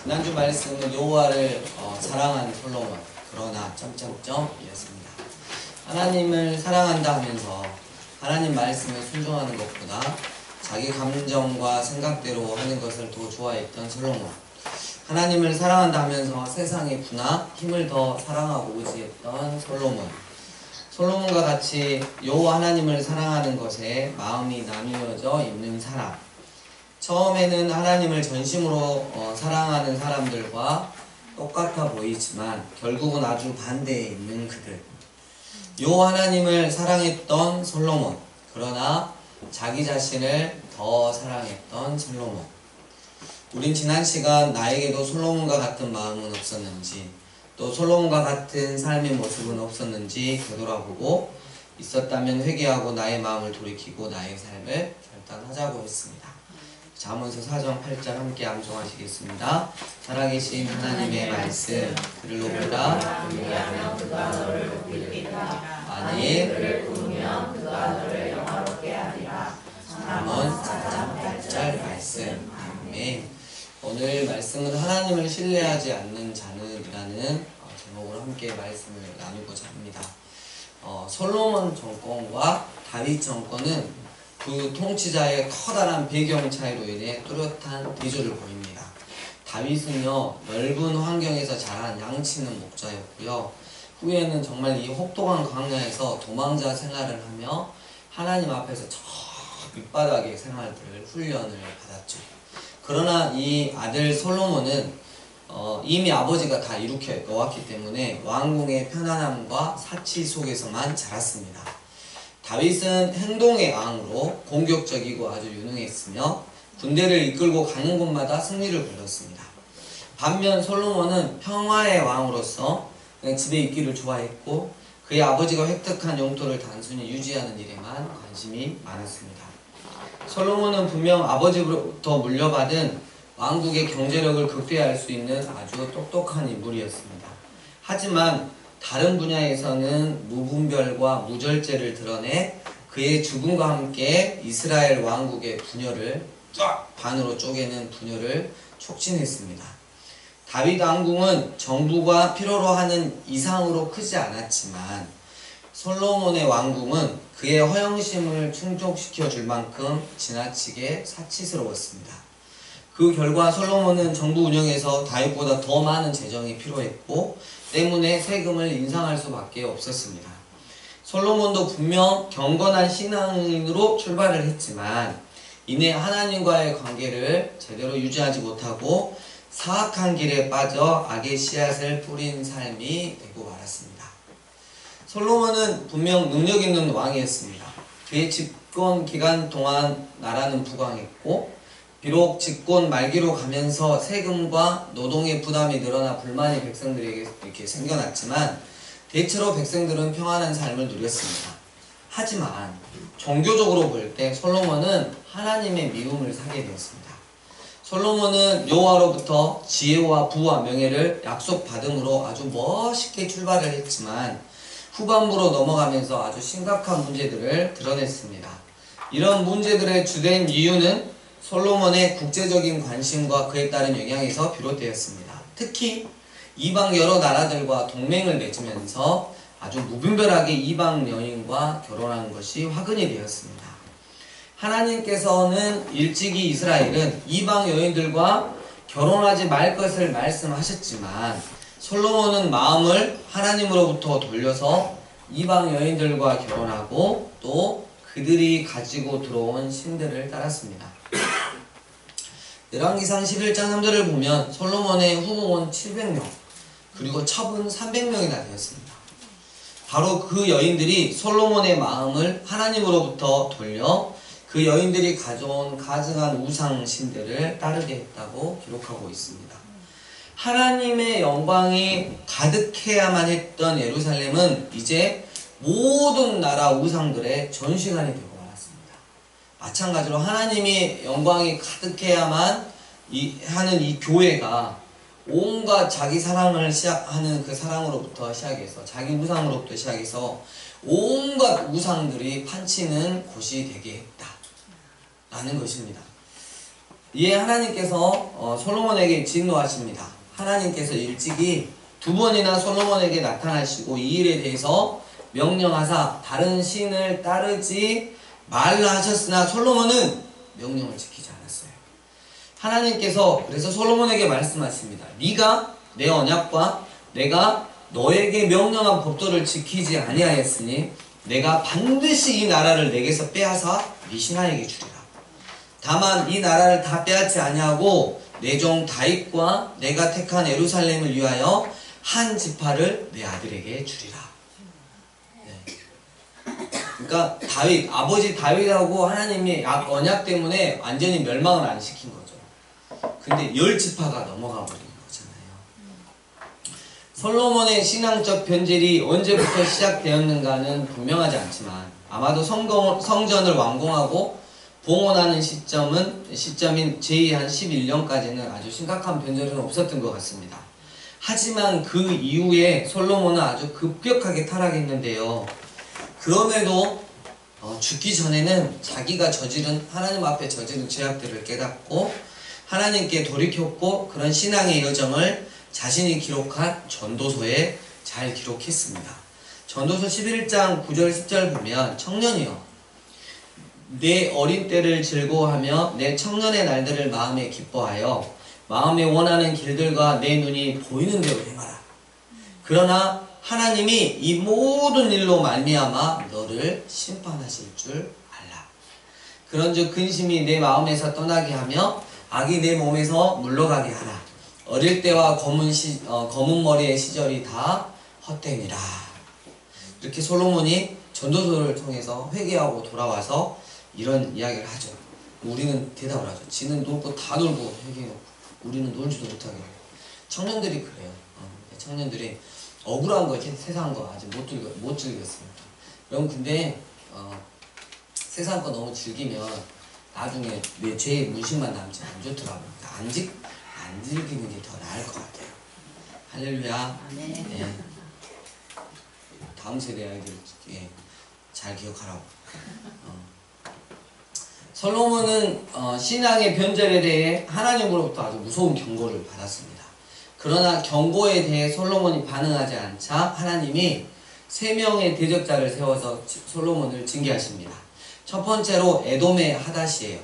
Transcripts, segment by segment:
지난주 말씀은 여호와를 사랑하는 솔로몬 그러나 이었습니다. 하나님을 사랑한다 하면서 하나님 말씀에 순종하는 것보다 자기 감정과 생각대로 하는 것을 더 좋아했던 솔로몬. 하나님을 사랑한다 하면서 세상의 부나 힘을 더 사랑하고 의지했던 솔로몬. 솔로몬과 같이 여호와 하나님을 사랑하는 것에 마음이 나뉘어져 있는 사람. 처음에는 하나님을 전심으로 사랑하는 사람들과 똑같아 보이지만 결국은 아주 반대에 있는 그들. 여호와 하나님을 사랑했던 솔로몬, 그러나 자기 자신을 더 사랑했던 솔로몬. 우린 지난 시간 나에게도 솔로몬과 같은 마음은 없었는지, 또 솔로몬과 같은 삶의 모습은 없었는지 되돌아보고 있었다면 회개하고 나의 마음을 돌이키고 나의 삶을 결단하자고 했습니다. 잠언서 4장 8절 함께 암송하시겠습니다. 살아계신 하나님의 말씀 그를 높이라 그리하면 그가 너를 높이리라. 만일 그를 부르면 그가 너를 영화롭게 하리라. 잠언 4장 8절 말씀. 아멘. 오늘 말씀은 하나님을 신뢰하지 않는 자는이라는 제목으로 함께 말씀을 나누고자 합니다. 솔로몬 정권과 다윗 정권은 그 통치자의 커다란 배경 차이로 인해 뚜렷한 대조를 보입니다. 다윗은요, 넓은 환경에서 자란 양치는 목자였고요. 후에는 정말 이 혹독한 광야에서 도망자 생활을 하며 하나님 앞에서 저 밑바닥의 생활들을 훈련을 받았죠. 그러나 이 아들 솔로몬은 이미 아버지가 다 이룩해 놓았기 때문에 왕궁의 편안함과 사치 속에서만 자랐습니다. 다윗은 행동의 왕으로 공격적이고 아주 유능했으며 군대를 이끌고 가는 곳마다 승리를 거뒀습니다. 반면 솔로몬은 평화의 왕으로서 그냥 집에 있기를 좋아했고 그의 아버지가 획득한 영토를 단순히 유지하는 일에만 관심이 많았습니다. 솔로몬은 분명 아버지로부터 물려받은 왕국의 경제력을 극대화할 수 있는 아주 똑똑한 인물이었습니다. 하지만 다른 분야에서는 무분별과 무절제를 드러내 그의 죽음과 함께 이스라엘 왕국의 분열을 반으로 쪼개는 분열을 촉진했습니다. 다윗 왕궁은 정부가 필요로 하는 이상으로 크지 않았지만 솔로몬의 왕궁은 그의 허영심을 충족시켜 줄 만큼 지나치게 사치스러웠습니다. 그 결과 솔로몬은 정부 운영에서 다윗보다 더 많은 재정이 필요했고 때문에 세금을 인상할 수밖에 없었습니다. 솔로몬도 분명 경건한 신앙인으로 출발을 했지만 이내 하나님과의 관계를 제대로 유지하지 못하고 사악한 길에 빠져 악의 씨앗을 뿌린 삶이 되고 말았습니다. 솔로몬은 분명 능력 있는 왕이었습니다. 그의 집권 기간 동안 나라는 부강했고 비록 집권 말기로 가면서 세금과 노동의 부담이 늘어나 불만이 백성들에게 이렇게 생겨났지만 대체로 백성들은 평안한 삶을 누렸습니다. 하지만 종교적으로 볼 때 솔로몬은 하나님의 미움을 사게 되었습니다. 솔로몬은 여호와로부터 지혜와 부와 명예를 약속받음으로 아주 멋있게 출발을 했지만 후반부로 넘어가면서 아주 심각한 문제들을 드러냈습니다. 이런 문제들의 주된 이유는 솔로몬의 국제적인 관심과 그에 따른 영향에서 비롯되었습니다. 특히 이방 여러 나라들과 동맹을 맺으면서 아주 무분별하게 이방 여인과 결혼한 것이 화근이 되었습니다. 하나님께서는 일찍이 이스라엘은 이방 여인들과 결혼하지 말 것을 말씀하셨지만 솔로몬은 마음을 하나님으로부터 돌려서 이방 여인들과 결혼하고 또 그들이 가지고 들어온 신들을 따랐습니다. 열왕기상 11장 3절을 보면 솔로몬의 후궁은 700명 그리고 첩은 300명이나 되었습니다. 바로 그 여인들이 솔로몬의 마음을 하나님으로부터 돌려 그 여인들이 가져온 가증한 우상 신들을 따르게 했다고 기록하고 있습니다. 하나님의 영광이 가득해야만 했던 예루살렘은 이제 모든 나라 우상들의 전시관이 되고 마찬가지로 하나님의 영광이 가득해야만 하는 이 교회가 온갖 자기 사랑을 하는 그 사랑으로부터 시작해서 자기 우상으로부터 시작해서 온갖 우상들이 판치는 곳이 되게 했다 라는 것입니다. 이에 하나님께서 솔로몬에게 진노하십니다. 하나님께서 일찍이 2번이나 솔로몬에게 나타나시고 이 일에 대해서 명령하사 다른 신을 따르지 말라 하셨으나 솔로몬은 명령을 지키지 않았어요. 하나님께서 그래서 솔로몬에게 말씀하십니다. 네가 내 언약과 내가 너에게 명령한 법도를 지키지 아니하였으니 내가 반드시 이 나라를 내게서 빼앗아 네 신하에게 주리라. 다만 이 나라를 다 빼앗지 아니하고 내 종 다윗과 내가 택한 예루살렘을 위하여 한 지파를 내 아들에게 주리라. 그러니까 다윗, 아버지 다윗하고 하나님이 언약 때문에 완전히 멸망을 안 시킨 거죠. 근데 10지파가 넘어가 버린 거잖아요. 솔로몬의 신앙적 변절이 언제부터 시작되었는가는 분명하지 않지만 아마도 성전을 완공하고 봉헌하는 시점인 제2 한 11년까지는 아주 심각한 변절은 없었던 것 같습니다. 하지만 그 이후에 솔로몬은 아주 급격하게 타락했는데요. 그럼에도 죽기 전에는 자기가 하나님 앞에 저지른 죄악들을 깨닫고 하나님께 돌이켰고 그런 신앙의 여정을 자신이 기록한 전도서에 잘 기록했습니다. 전도서 11장 9절 10절 보면 청년이여 내 어린 때를 즐거워하며 내 청년의 날들을 마음에 기뻐하여 마음에 원하는 길들과 내 눈이 보이는 대로 행하라. 그러나 하나님이 이 모든 일로 말미암아 너를 심판하실 줄 알라. 그런즉 근심이 내 마음에서 떠나게 하며 악이 내 몸에서 물러가게 하라. 어릴 때와 검은 머리의 시절이 다 헛되니라. 이렇게 솔로몬이 전도서를 통해서 회개하고 돌아와서 이런 이야기를 하죠. 우리는 대답을 하죠. 지는 놀고 다 놀고 회개해놓고 우리는 놀지도 못하게 해요. 청년들이 그래요. 청년들이 억울한 거, 세상 거 아직 못 즐겼습니다. 여러분 근데 세상 거 너무 즐기면 나중에 내 죄의 문신만 남지 안 좋더라고요. 안 즐기는 게 더 나을 것 같아요. 할렐루야. 네. 다음 세대 아이들 잘 기억하라고. 솔로몬은 신앙의 변절에 대해 하나님으로부터 아주 무서운 경고를 받았습니다. 그러나 경고에 대해 솔로몬이 반응하지 않자 하나님이 3명의 대적자를 세워서 솔로몬을 징계하십니다. 첫 번째로 에돔의 하닷이에요.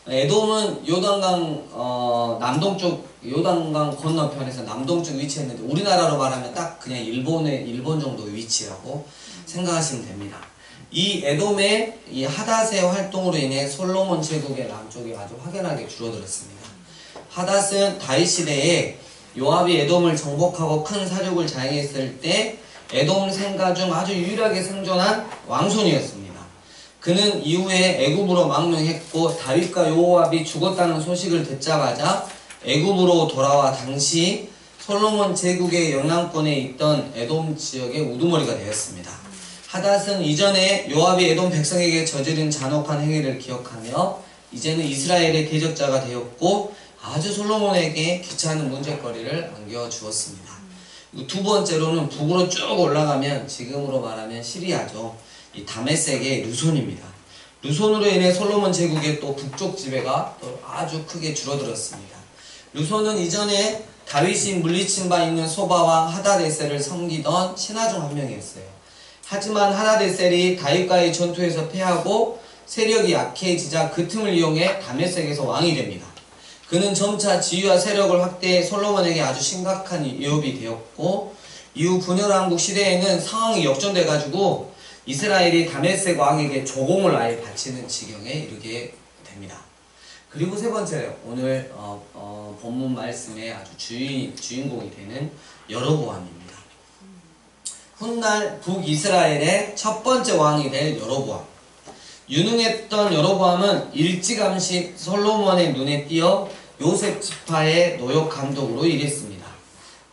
에돔은 요단강 요단강 건너편에서 남동쪽 위치했는데 우리나라로 말하면 딱 그냥 일본 정도의 위치라고 생각하시면 됩니다. 이 에돔의 이 하닷의 활동으로 인해 솔로몬 제국의 남쪽이 아주 확연하게 줄어들었습니다. 하닷은 다윗 시대에 요압이 에돔을 정복하고 큰 사륙을 자행했을 때 에돔 생가 중 아주 유일하게 생존한 왕손이었습니다. 그는 이후에 애굽으로 망명했고 다윗과 요압이 죽었다는 소식을 듣자마자 애굽으로 돌아와 당시 솔로몬 제국의 영향권에 있던 에돔 지역의 우두머리가 되었습니다. 하닷은 이전에 요압이 에돔 백성에게 저지른 잔혹한 행위를 기억하며 이제는 이스라엘의 대적자가 되었고 아주 솔로몬에게 귀찮은 문제거리를 안겨주었습니다. 두 번째로는 북으로 쭉 올라가면 지금으로 말하면 시리아죠. 이 다메섹의 르손입니다. 르손으로 인해 솔로몬 제국의 또 북쪽 지배가 또 아주 크게 줄어들었습니다. 르손은 이전에 다윗이 물리친 바 있는 소바와 하다데셀을 섬기던 신하 중 한 명이었어요. 하지만 하다데셀이 다윗과의 전투에서 패하고 세력이 약해지자 그 틈을 이용해 다메섹에서 왕이 됩니다. 그는 점차 지위와 세력을 확대해 솔로몬에게 아주 심각한 위협이 되었고 이후 분열왕국 시대에는 상황이 역전돼가지고 이스라엘이 다메섹 왕에게 조공을 아예 바치는 지경에 이르게 됩니다. 그리고 세 번째로 오늘 본문 말씀의 아주 주인공이 되는 여로보암입니다. 훗날 북이스라엘의 첫 번째 왕이 될 여로보암. 유능했던 여로보암은 일찌감치 솔로몬의 눈에 띄어 요셉 지파의 노역 감독으로 일했습니다.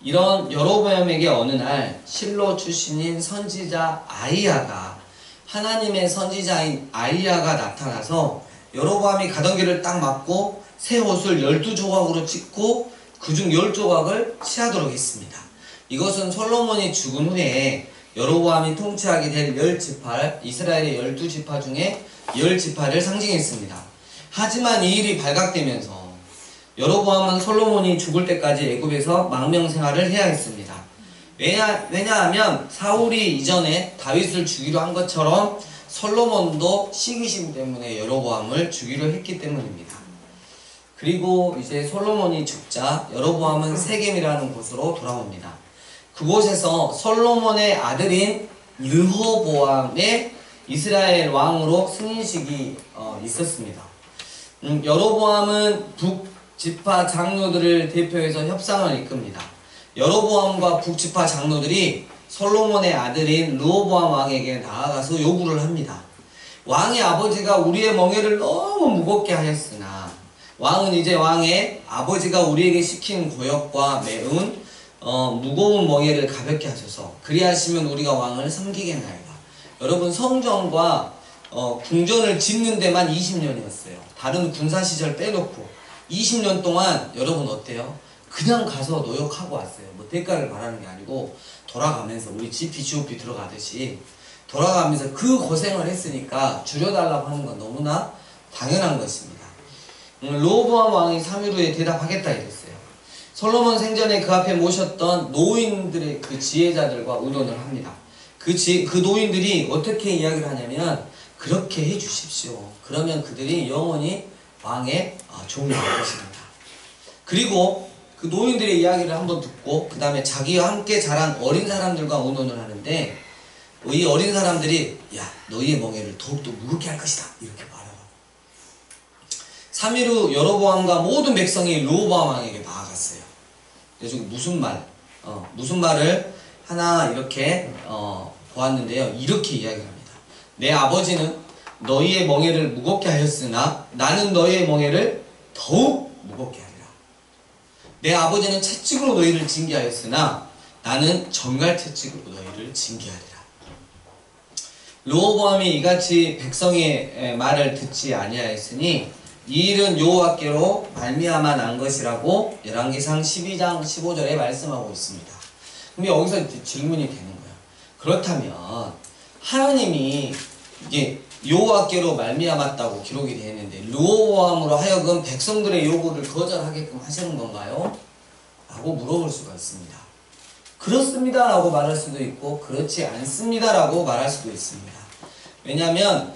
이런 여로보암에게 어느 날 실로 출신인 선지자 아이야가 하나님의 선지자인 아이야가 나타나서 여로보암이 가던 길을 딱 막고 새 옷을 12조각으로 찢고 그중 10조각을 취하도록 했습니다. 이것은 솔로몬이 죽은 후에 여로보암이 통치하게 될 10지파, 이스라엘의 12지파 중에 10지파를 상징했습니다. 하지만 이 일이 발각되면서 여로보암은 솔로몬이 죽을 때까지 애굽에서 망명 생활을 해야 했습니다. 왜냐하면 사울이 이전에 다윗을 죽이려 한 것처럼 솔로몬도 시기심 때문에 여로보암을 죽이려 했기 때문입니다. 그리고 이제 솔로몬이 죽자 여로보암은 세겜이라는 곳으로 돌아옵니다. 그곳에서 솔로몬의 아들인 르호보암의 이스라엘 왕으로 승인식이 있었습니다. 여로보암은 북지파 장로들을 대표해서 협상을 이끕니다. 여로보암과 북지파 장로들이 솔로몬의 아들인 르호보암 왕에게 나아가서 요구를 합니다. 왕의 아버지가 우리의 멍에를 너무 무겁게 하였으나 왕은 이제 왕의 아버지가 우리에게 시킨 고역과 매운 무거운 멍에를 가볍게 하셔서 그리하시면 우리가 왕을 섬기겠나이다. 여러분, 성전과 궁전을 짓는 데만 20년이었어요. 다른 군사시절 빼놓고 20년 동안 여러분 어때요? 그냥 가서 노역하고 왔어요. 뭐 대가를 바라는 게 아니고 돌아가면서 우리 GP, GOP 들어가듯이 돌아가면서 그 고생을 했으니까 줄여달라고 하는 건 너무나 당연한 것입니다. 르호보암 왕이 3일 후에 대답하겠다 이랬어요. 솔로몬 생전에 그 앞에 모셨던 노인들의 그 지혜자들과 의논을 합니다. 그 노인들이 어떻게 이야기를 하냐면 그렇게 해 주십시오. 그러면 그들이 영원히 왕의 종이 될 것입니다. 그리고 그 노인들의 이야기를 한번 듣고 그 다음에 자기와 함께 자란 어린 사람들과 의논을 하는데 이 어린 사람들이 야, 너희의 멍에를 더욱더 무겁게 할 것이다 이렇게 말하고 3일 후 여로보암과 모든 백성이 르호보암 왕에게 나아갔어요. 그래서 무슨 말을 하나 이렇게 보았는데요. 이렇게 이야기를 합니다. 내 아버지는 너희의 멍에를 무겁게 하였으나 나는 너희의 멍에를 더욱 무겁게 하리라. 내 아버지는 채찍으로 너희를 징계하였으나 나는 정갈 채찍으로 너희를 징계하리라. 르호보암이 이같이 백성의 말을 듣지 아니하였으니 이 일은 여호와께로 말미암아 난 것이라고 열왕기상 12장 15절에 말씀하고 있습니다. 근데 여기서 질문이 되는 거예요. 그렇다면 하나님이 이게 여호와께로 말미암았다고 기록이 되어 있는데 르호보암으로 하여금 백성들의 요구를 거절하게끔 하시는 건가요? 라고 물어볼 수가 있습니다. 그렇습니다 라고 말할 수도 있고 그렇지 않습니다 라고 말할 수도 있습니다. 왜냐하면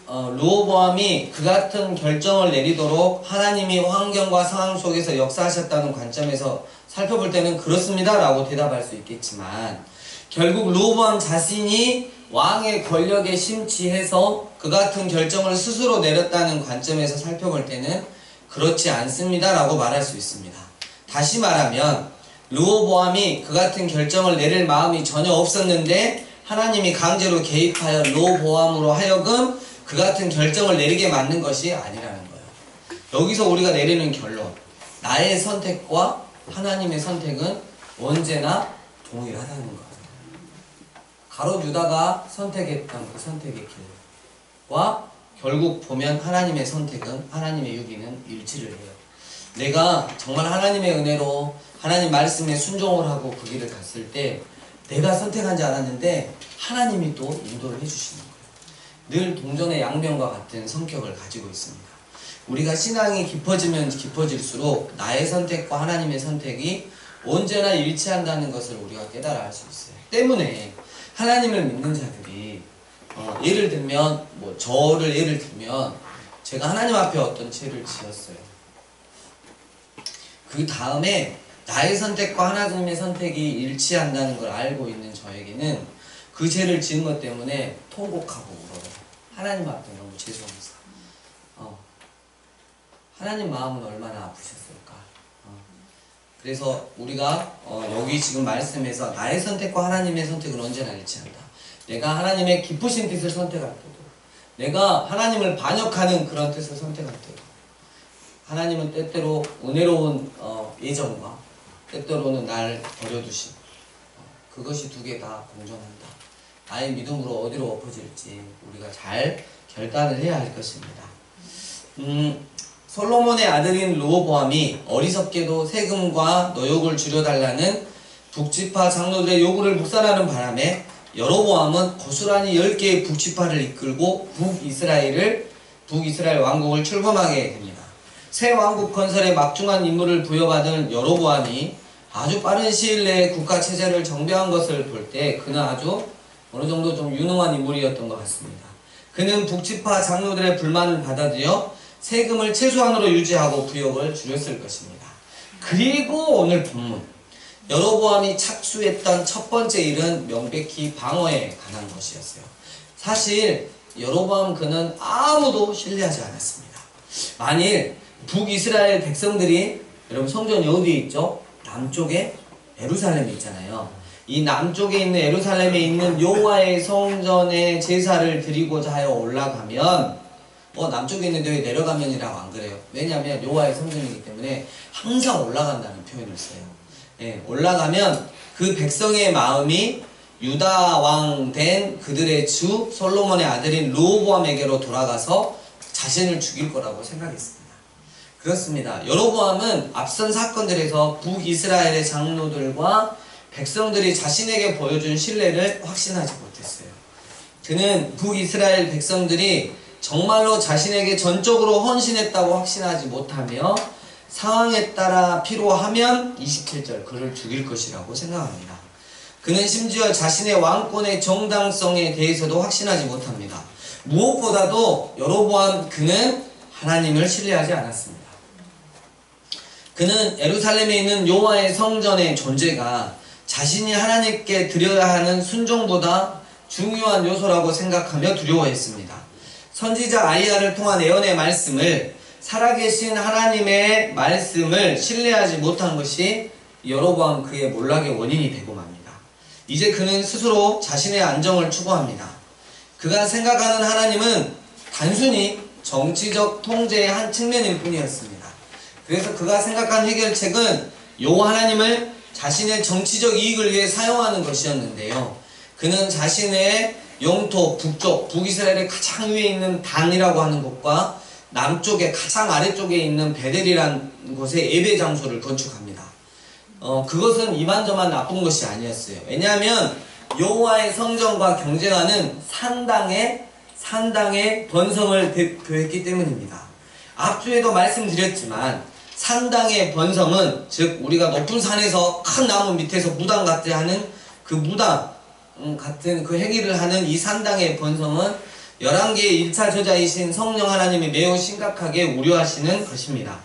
르호보암이 그 같은 결정을 내리도록 하나님이 환경과 상황 속에서 역사하셨다는 관점에서 살펴볼 때는 그렇습니다 라고 대답할 수 있겠지만 결국 르호보암 자신이 왕의 권력에 심취해서 그 같은 결정을 스스로 내렸다는 관점에서 살펴볼 때는 그렇지 않습니다 라고 말할 수 있습니다. 다시 말하면 르호보암이 그 같은 결정을 내릴 마음이 전혀 없었는데 하나님이 강제로 개입하여 르호보암으로 하여금 그 같은 결정을 내리게 만든 것이 아니라는 거예요. 여기서 우리가 내리는 결론, 나의 선택과 하나님의 선택은 언제나 동일하다는 거예요. 가롯 유다가 선택했던 그 선택의 길과 결국 보면 하나님의 선택은, 하나님의 유기는 일치를 해요. 내가 정말 하나님의 은혜로 하나님 말씀에 순종을 하고 그 길을 갔을 때 내가 선택한 줄 알았는데 하나님이 또 인도를 해주시는 거예요. 늘 동전의 양면과 같은 성격을 가지고 있습니다. 우리가 신앙이 깊어지면 깊어질수록 나의 선택과 하나님의 선택이 언제나 일치한다는 것을 우리가 깨달아 알 수 있어요. 때문에 하나님을 믿는 자들이 예를 들면 저를 예를 들면 제가 하나님 앞에 어떤 죄를 지었어요. 그 다음에 나의 선택과 하나님의 선택이 일치한다는 걸 알고 있는 저에게는 그 죄를 지은 것 때문에 통곡하고 울어요. 하나님 앞에 너무 죄송해서. 하나님 마음은 얼마나 아프셨을까. 그래서 우리가 여기 지금 말씀에서 나의 선택과 하나님의 선택은 언제나 일치한다. 내가 하나님의 기쁘신 뜻을 선택할 때도, 내가 하나님을 반역하는 그런 뜻을 선택할 때도, 하나님은 때때로 은혜로운 예정과 때때로는 날 버려두심, 그것이 두 개 다 공존한다. 나의 믿음으로 어디로 엎어질지 우리가 잘 결단을 해야 할 것입니다. 솔로몬의 아들인 르호보암이 어리석게도 세금과 노역을 줄여달라는 북지파 장로들의 요구를 묵살하는 바람에 여로보암은 고스란히 10개의 북지파를 이끌고 북이스라엘 왕국을 출범하게 됩니다. 새 왕국 건설에 막중한 임무를 부여받은 여로보암이 아주 빠른 시일 내에 국가 체제를 정비한 것을 볼 때 그는 아주 어느 정도 좀 유능한 인물이었던 것 같습니다. 그는 북지파 장로들의 불만을 받아들여 세금을 최소한으로 유지하고 부역을 줄였을 것입니다. 그리고 오늘 본문 여로보암이 착수했던 첫 번째 일은 명백히 방어에 관한 것이었어요. 사실 여로보암 그는 아무도 신뢰하지 않았습니다. 만일 북이스라엘 백성들이, 여러분 성전이 어디에 있죠? 남쪽에 예루살렘에 있잖아요. 이 남쪽에 있는 예루살렘에 있는 여호와의 성전에 제사를 드리고자 하여 올라가면 남쪽에 있는데 왜 내려가면이라고 안 그래요? 왜냐하면 여호와의 성전이기 때문에 항상 올라간다는 표현을 써요. 예, 올라가면 그 백성의 마음이 유다 왕 된 그들의 주 솔로몬의 아들인 르호보암에게로 돌아가서 자신을 죽일 거라고 생각했습니다. 그렇습니다. 여로보암은 앞선 사건들에서 북이스라엘의 장로들과 백성들이 자신에게 보여준 신뢰를 확신하지 못했어요. 그는 북이스라엘 백성들이 정말로 자신에게 전적으로 헌신했다고 확신하지 못하며 상황에 따라 필요하면 27절 그를 죽일 것이라고 생각합니다. 그는 심지어 자신의 왕권의 정당성에 대해서도 확신하지 못합니다. 무엇보다도 여로보암 그는 하나님을 신뢰하지 않았습니다. 그는 예루살렘에 있는 여호와의 성전의 존재가 자신이 하나님께 드려야 하는 순종보다 중요한 요소라고 생각하며 두려워했습니다. 선지자 아이야를 통한 예언의 말씀을, 살아계신 하나님의 말씀을 신뢰하지 못한 것이 여로보암 그의 몰락의 원인이 되고 맙니다. 이제 그는 스스로 자신의 안정을 추구합니다. 그가 생각하는 하나님은 단순히 정치적 통제의 한 측면일 뿐이었습니다. 그래서 그가 생각한 해결책은 여호와 하나님을 자신의 정치적 이익을 위해 사용하는 것이었는데요. 그는 자신의 영토 북쪽, 북이스라엘의 가장 위에 있는 단이라고 하는 곳과 남쪽의 가장 아래쪽에 있는 베델이라는 곳에 예배 장소를 건축합니다. 그것은 이만저만 나쁜 것이 아니었어요. 왜냐하면 여호와의 성전과 경쟁하는 산당의 번성을 대표했기 때문입니다. 앞주에도 말씀드렸지만 산당의 번성은, 즉 우리가 높은 산에서 큰 나무 밑에서 무당 같이 하는 그 무당 같은 그 행위를 하는 이 산당의 번성은 11개의 1차 저자이신 성령 하나님이 매우 심각하게 우려하시는 것입니다.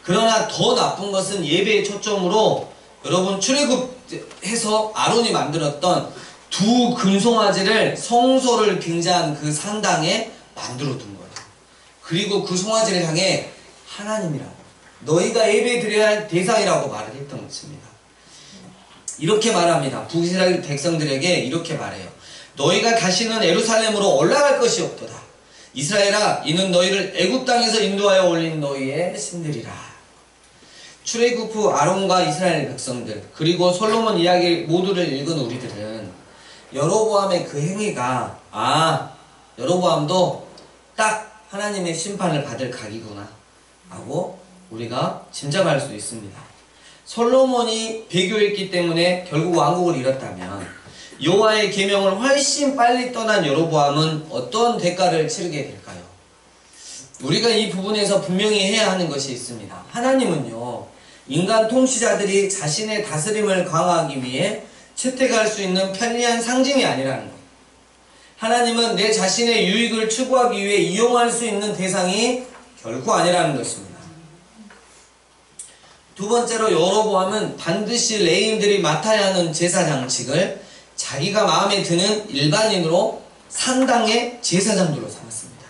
그러나 더 나쁜 것은 예배의 초점으로 여러분 출애굽해서 아론이 만들었던 두 금송아지를 성소를 빙자한 그 산당에 만들어 둔 거예요. 그리고 그 송아지를 향해 하나님이라고, 너희가 예배 드려야 할 대상이라고 말을 했던 것입니다. 이렇게 말합니다. 북이스라엘 백성들에게 이렇게 말해요. 너희가 다시는 예루살렘으로 올라갈 것이 없도다. 이스라엘아, 이는 너희를 애굽 땅에서 인도하여 올린 너희의 신들이라. 출애굽 후 아론과 이스라엘 백성들, 그리고 솔로몬 이야기 모두를 읽은 우리들은 여로보암의 그 행위가 여로보암도 딱 하나님의 심판을 받을 각이구나 하고 우리가 짐작할 수 있습니다. 솔로몬이 배교했기 때문에 결국 왕국을 잃었다면 여호와의 계명을 훨씬 빨리 떠난 여로보암은 어떤 대가를 치르게 될까요? 우리가 이 부분에서 분명히 해야 하는 것이 있습니다. 하나님은요, 인간 통치자들이 자신의 다스림을 강화하기 위해 채택할 수 있는 편리한 상징이 아니라는 것. 하나님은 내 자신의 유익을 추구하기 위해 이용할 수 있는 대상이 결코 아니라는 것입니다. 두 번째로 여로보암은 반드시 레위인들이 맡아야 하는 제사 장식을 자기가 마음에 드는 일반인으로 산당의 제사장들로 삼았습니다.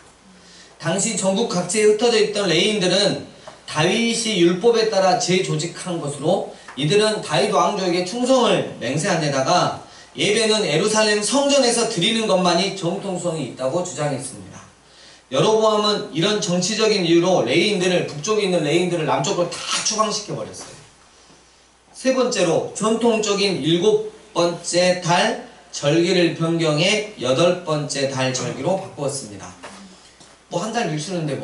당시 전국 각지에 흩어져 있던 레위인들은 다윗이 율법에 따라 재조직한 것으로 이들은 다윗 왕조에게 충성을 맹세한 데다가 예배는 예루살렘 성전에서 드리는 것만이 정통성이 있다고 주장했습니다. 여로보암은 이런 정치적인 이유로 레위인들을, 북쪽에 있는 레위인들을 남쪽으로 다 추방시켜버렸어요. 세 번째로 전통적인 7번째 달 절기를 변경해 8번째 달 절기로 바꾸었습니다. 한 달 밀수는데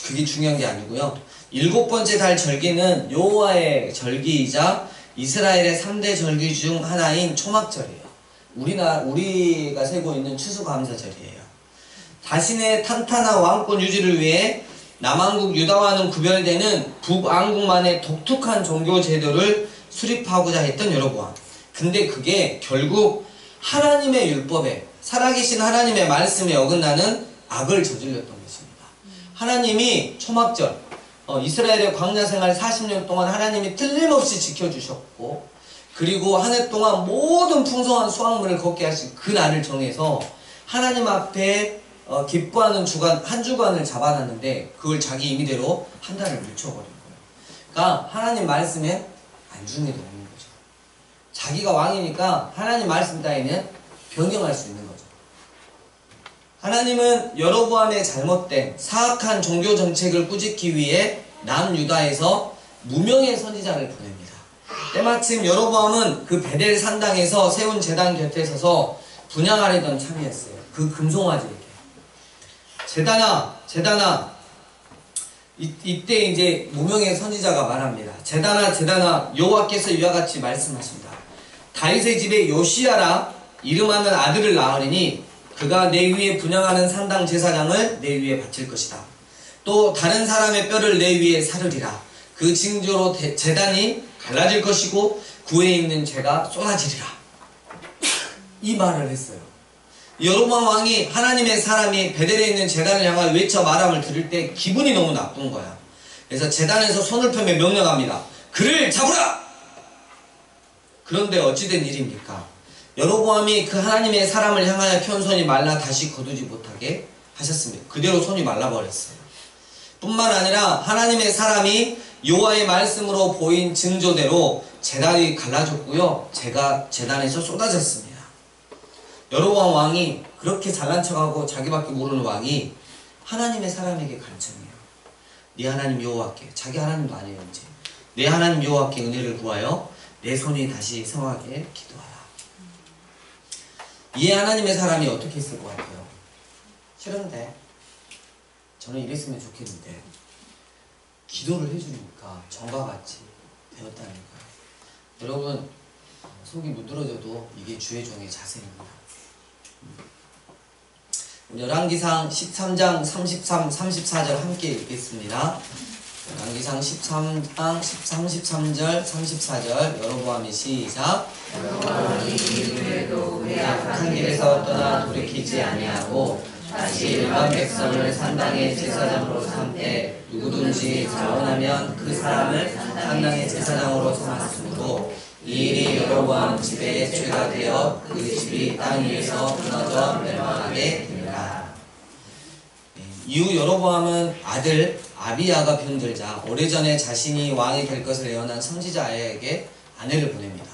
그게 중요한 게 아니고요. 7번째 달 절기는 여호와의 절기이자 이스라엘의 3대 절기 중 하나인 초막절이에요. 우리가 세고 있는 추수감사절이에요. 자신의 탄탄한 왕권 유지를 위해 남왕국 유다와는 구별되는 북왕국만의 독특한 종교 제도를 수립하고자 했던 여로보암. 근데 그게 결국 하나님의 율법에, 살아계신 하나님의 말씀에 어긋나는 악을 저질렀던 것입니다. 하나님이 초막절, 이스라엘의 광야 생활 40년 동안 하나님이 틀림없이 지켜주셨고, 그리고 한 해 동안 모든 풍성한 수확물을 걷게 하신 그 날을 정해서 하나님 앞에 기뻐하는 주간, 한 주간을 잡아놨는데 그걸 자기 임의대로 한 달을 늦춰버린 거예요. 그러니까 하나님 말씀에 안중에도 없는 거죠. 자기가 왕이니까 하나님 말씀 따위는 변경할 수 있는 거죠. 하나님은 여로보암의 잘못된 사악한 종교 정책을 꾸짖기 위해 남유다에서 무명의 선지자를 보냅니다. 때마침 여로보암은 그 베델 산당에서 세운 제단 곁에 서서 분향하려던 참이었어요. 그 금송아지에게. 제단아. 이때 이제 무명의 선지자가 말합니다. 제단아, 여호와께서 이와 같이 말씀하십니다. 다윗의 집에 요시야라 이름하는 아들을 낳으리니 그가 내 위에 분향하는 산당 제사장을 내 위에 바칠 것이다. 또 다른 사람의 뼈를 내 위에 사르리라. 그 징조로 제단이 갈라질 것이고 구에 있는 죄가 쏟아지리라. 이 말을 했어요. 여로보암 왕이 하나님의 사람이 베델에 있는 제단을 향하여 외쳐 말함을 들을 때 기분이 너무 나쁜 거야. 그래서 제단에서 손을 펴며 명령합니다. 그를 잡으라! 그런데 어찌된 일입니까? 여로보암이 그 하나님의 사람을 향하여 편 손이 말라 다시 거두지 못하게 하셨습니다. 그대로 손이 말라버렸어요. 뿐만 아니라 하나님의 사람이 여호와의 말씀으로 보인 징조대로 제단이 갈라졌고요. 제가 제단에서 쏟아졌습니다. 여로보암 왕이 그렇게 잘난 척하고 자기밖에 모르는 왕이 하나님의 사람에게 가르쳐내요. 네 하나님 여호와께, 자기 하나님도 아니에요 이제. 내 하나님 여호와께 은혜를 구하여 내 손이 다시 성하게 기도하라. 이 하나님의 사람이 어떻게 했을 것 같아요? 싫은데 저는 이랬으면 좋겠는데 기도를 해주니까 전과 같이 되었다는 거예요. 여러분 속이 무드러져도 이게 주의 종의 자세입니다. 열왕기상 13장 33, 34절 함께 읽겠습니다. 열왕기상 13장 33절, 34절 여로보암이 시작. 여로보암이 이후에도 그의 악한 길에서 떠나 돌이키지 아니하고 다시 일반 백성을 산당의 제사장으로 삼되 누구든지 자원하면 그 사람을 산당의 제사장으로 삼았으므로 이 일이 여로보암 집의 죄가 되어 그 집이 땅 위에서 끊어져 멸망하게 됩니다. 이후 여로보암은 아들 아비야가 병들자 오래전에 자신이 왕이 될 것을 예언한 선지자 아이야에게 아내를 보냅니다.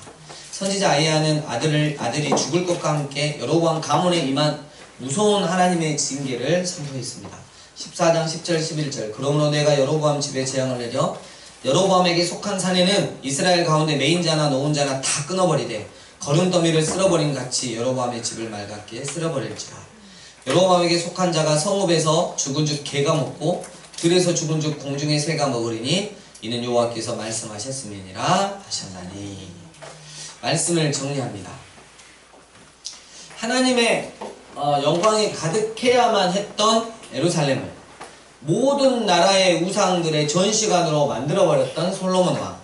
선지자 아이야는 아들이 죽을 것과 함께 여로보암 가문에 임한 무서운 하나님의 징계를 선포했습니다. 14장 10절 11절 그러므로 내가 여로보암 집에 재앙을 내려 여로보암에게 속한 사내는 이스라엘 가운데 메인 자나 노은 자나 다 끊어버리되 거름더미를 쓸어버린 같이 여로보암의 집을 맑게 쓸어버릴지라. 여로보암에게 속한 자가 성읍에서 죽은 즉 개가 먹고 들에서 죽은 즉 공중의 새가 먹으리니 이는 여호와께서 말씀하셨음이니라 하셨나니. 말씀을 정리합니다. 하나님의 영광이 가득해야만 했던 예루살렘을 모든 나라의 우상들의 전시관으로 만들어버렸던 솔로몬 왕.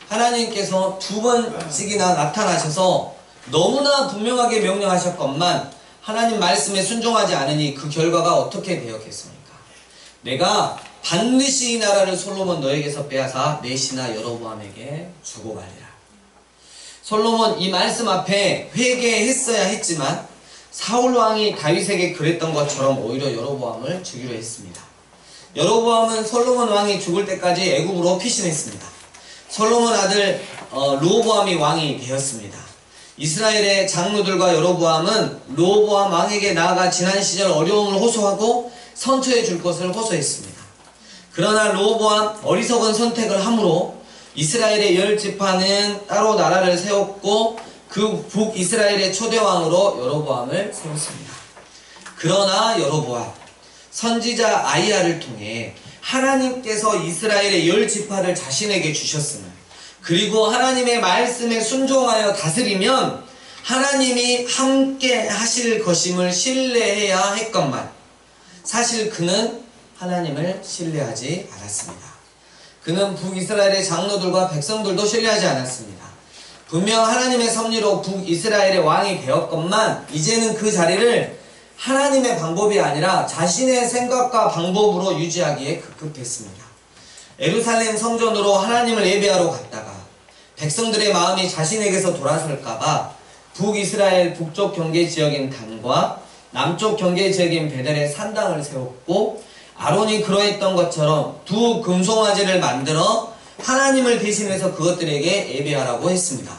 하나님께서 두 번씩이나 나타나셔서 너무나 분명하게 명령하셨건만 하나님 말씀에 순종하지 않으니 그 결과가 어떻게 되었겠습니까? 내가 반드시 이 나라를 솔로몬 너에게서 빼앗아 내 신하 여로보암에게 주고 말리라. 솔로몬 이 말씀 앞에 회개했어야 했지만 사울 왕이 다윗에게 그랬던 것처럼 오히려 여로보암을 주기로 했습니다. 여로보암은 솔로몬 왕이 죽을 때까지 애굽으로 피신했습니다. 솔로몬 아들 르호보암이 왕이 되었습니다. 이스라엘의 장로들과 여로보암은 르호보암 왕에게 나아가 지난 시절 어려움을 호소하고 선처해 줄 것을 호소했습니다. 그러나 르호보암 어리석은 선택을 함으로 이스라엘의 10지파는 따로 나라를 세웠고 그 북이스라엘의 초대왕으로 여로보암을 세웠습니다. 그러나 여로보암 선지자 아이야를 통해 하나님께서 이스라엘의 10지파를 자신에게 주셨음을, 그리고 하나님의 말씀에 순종하여 다스리면 하나님이 함께 하실 것임을 신뢰해야 했건만 사실 그는 하나님을 신뢰하지 않았습니다. 그는 북이스라엘의 장로들과 백성들도 신뢰하지 않았습니다. 분명 하나님의 섭리로 북이스라엘의 왕이 되었건만 이제는 그 자리를 하나님의 방법이 아니라 자신의 생각과 방법으로 유지하기에 급급했습니다. 예루살렘 성전으로 하나님을 예배하러 갔다가 백성들의 마음이 자신에게서 돌아설까봐 북이스라엘 북쪽 경계 지역인 단과 남쪽 경계 지역인 베델에 산당을 세웠고 아론이 그러했던 것처럼 두 금송아지를 만들어 하나님을 대신해서 그것들에게 예배하라고 했습니다.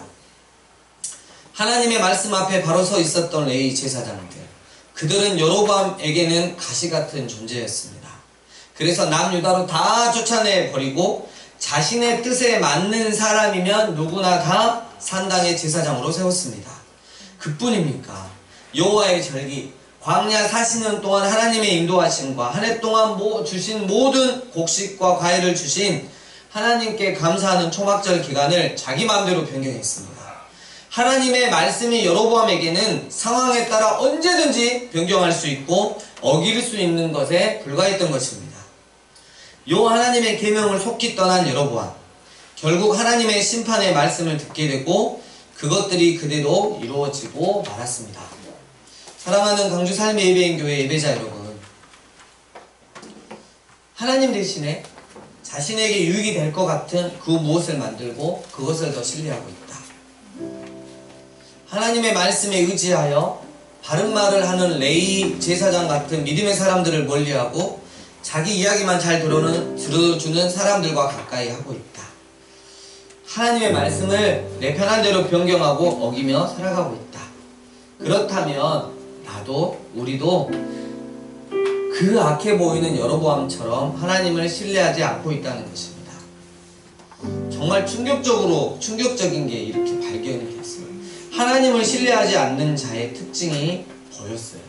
하나님의 말씀 앞에 바로 서 있었던 레위 제사장들, 그들은 여로보암에게는 가시같은 존재였습니다. 그래서 남유다로 다 쫓아내버리고 자신의 뜻에 맞는 사람이면 누구나 다 산당의 제사장으로 세웠습니다. 그뿐입니까? 여호와의 절기, 광야 40년 동안 하나님의 인도하심과 한 해 동안 주신 모든 곡식과 과일을 주신 하나님께 감사하는 초막절 기간을 자기 마음대로 변경했습니다. 하나님의 말씀이 여로보암에게는 상황에 따라 언제든지 변경할 수 있고 어길 수 있는 것에 불과했던 것입니다. 요 하나님의 계명을 속히 떠난 여로보암, 결국 하나님의 심판의 말씀을 듣게 되고 그것들이 그대로 이루어지고 말았습니다. 사랑하는 강주 삶의 예배인교회 예배자 여러분, 하나님 대신에 자신에게 유익이 될 것 같은 그 무엇을 만들고 그것을 더 신뢰하고 있다. 하나님의 말씀에 의지하여 바른 말을 하는 레위 제사장 같은 믿음의 사람들을 멀리하고 자기 이야기만 잘 들어주는 사람들과 가까이 하고 있다. 하나님의 말씀을 내 편한 대로 변경하고 어기며 살아가고 있다. 그렇다면 나도 우리도 그 악해 보이는 여로보암처럼 하나님을 신뢰하지 않고 있다는 것입니다. 정말 충격적인 게 이렇게 발견이 됐어요. 하나님을 신뢰하지 않는 자의 특징이 보였어요.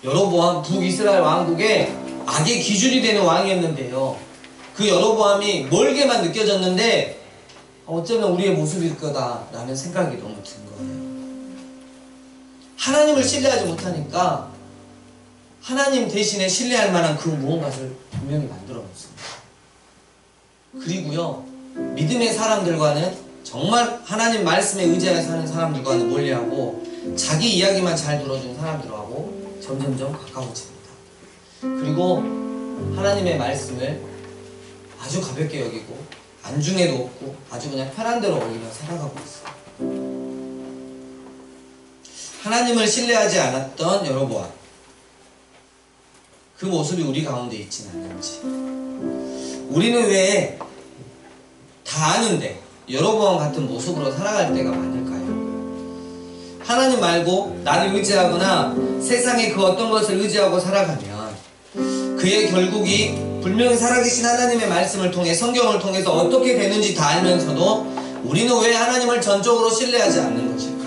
여로보암 북이스라엘 왕국의 악의 기준이 되는 왕이었는데요. 그 여로보암이 멀게만 느껴졌는데 어쩌면 우리의 모습일 거다라는 생각이 너무 든 거예요. 하나님을 신뢰하지 못하니까 하나님 대신에 신뢰할 만한 그 무언가를 분명히 만들어 놓습니다. 그리고요, 믿음의 사람들과는 정말 하나님 말씀에 의지하여 사는 사람들과는 멀리하고 자기 이야기만 잘 들어주는 사람들하고 점점점 가까워집니다. 그리고 하나님의 말씀을 아주 가볍게 여기고 안중에도 없고 아주 그냥 편한 대로 어기며 살아가고 있어요. 하나님을 신뢰하지 않았던 여로보암, 그 모습이 우리 가운데 있지는 않는지. 우리는 왜 다 아는데 여로보암 같은 모습으로 살아갈 때가 많을까요? 하나님 말고 나를 의지하거나 세상의 그 어떤 것을 의지하고 살아가면 그의 결국이 분명히 살아계신 하나님의 말씀을 통해 성경을 통해서 어떻게 되는지 다 알면서도 우리는 왜 하나님을 전적으로 신뢰하지 않는 것일까요?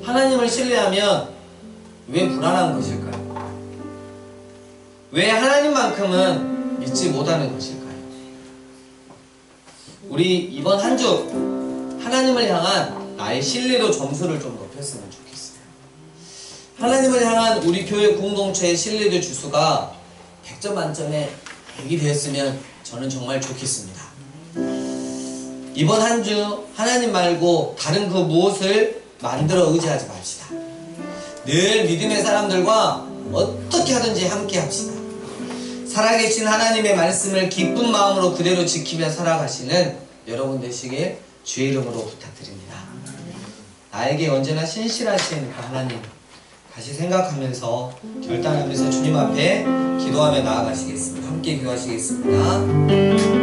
하나님을 신뢰하면 왜 불안한 것일까요? 왜 하나님만큼은 믿지 못하는 것일까요? 우리 이번 한 주 하나님을 향한 나의 신뢰도 점수를 좀 높였으면 좋겠어요. 하나님을 향한 우리 교회 공동체의 신뢰도 지수가 100점 만점에 100이 되었으면 저는 정말 좋겠습니다. 이번 한 주 하나님 말고 다른 그 무엇을 만들어 의지하지 맙시다. 늘 믿음의 사람들과 어떻게 하든지 함께 합시다. 살아계신 하나님의 말씀을 기쁜 마음으로 그대로 지키며 살아가시는 여러분 되시길 주의 이름으로 부탁드립니다. 나에게 언제나 신실하신 그 하나님 다시 생각하면서 결단하면서 주님 앞에 기도하며 나아가시겠습니다. 함께 기도하시겠습니다.